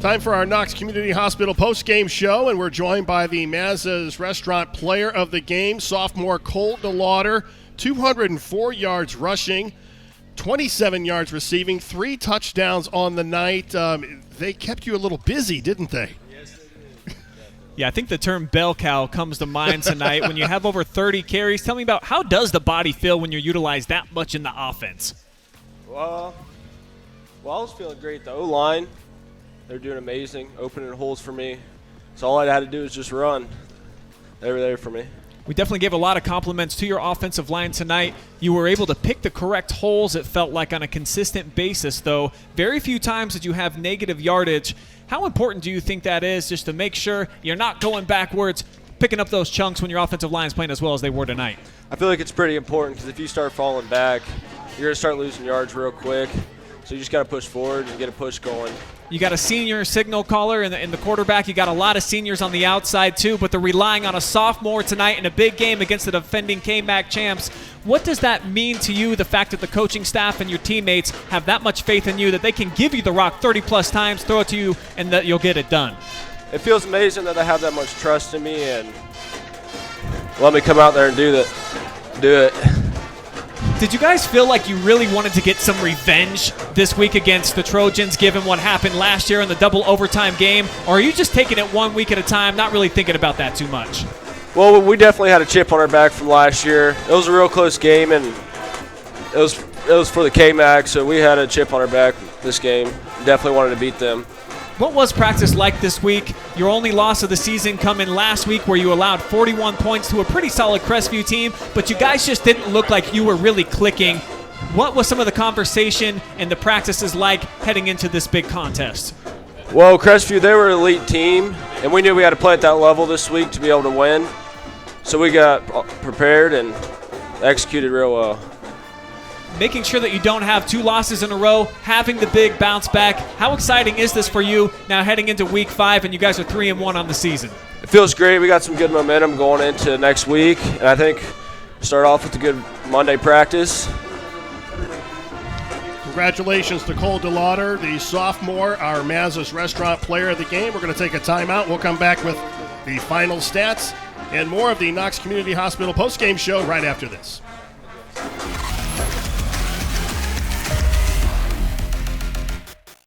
Time for our Knox Community Hospital post-game show, and we're joined by the Mazza's Restaurant Player of the Game, sophomore Cole Delaughder, 204 yards rushing, 27 yards receiving, 3 touchdowns on the night. They kept you a little busy, didn't they? Yes, they did. Yeah, I think the term bell cow comes to mind tonight. When you have over 30 carries, tell me about how does the body feel when you're utilized that much in the offense? Well, I was feeling great. The O-line, they're doing amazing, opening holes for me. So all I had to do was just run. They were there for me. We definitely gave a lot of compliments to your offensive line tonight. You were able to pick the correct holes, it felt like, on a consistent basis, though. Very few times did you have negative yardage. How important do you think that is, just to make sure you're not going backwards, picking up those chunks when your offensive line is playing as well as they were tonight? I feel like it's pretty important because if you start falling back, you're going to start losing yards real quick. So you just got to push forward and get a push going. You got a senior signal caller in the quarterback. You got a lot of seniors on the outside too, but they're relying on a sophomore tonight in a big game against the defending K-MAC champs. What does that mean to you, the fact that the coaching staff and your teammates have that much faith in you that they can give you the rock 30-plus times, throw it to you, and that you'll get it done? It feels amazing that they have that much trust in me and let me come out there and do it. Did you guys feel like you really wanted to get some revenge this week against the Trojans, given what happened last year in the double overtime game? Or are you just taking it 1 week at a time, not really thinking about that too much? Well, we definitely had a chip on our back from last year. It was a real close game, and it was for the K-MAC, so we had a chip on our back this game. Definitely wanted to beat them. What was practice like this week? Your only loss of the season coming last week where you allowed 41 points to a pretty solid Crestview team, but you guys just didn't look like you were really clicking. What was some of the conversation and the practices like heading into this big contest? Well, Crestview, they were an elite team, and we knew we had to play at that level this week to be able to win. So we got prepared and executed real well. Making sure that you don't have 2 losses in a row, having the big bounce back. How exciting is this for you now heading into week 5 and you guys are 3-1 on the season? It feels great. We got some good momentum going into next week, and I think start off with a good Monday practice. Congratulations to Cole Delaughder, the sophomore, our Mazza's Restaurant Player of the Game. We're going to take a timeout. We'll come back with the final stats and more of the Knox Community Hospital postgame show right after this.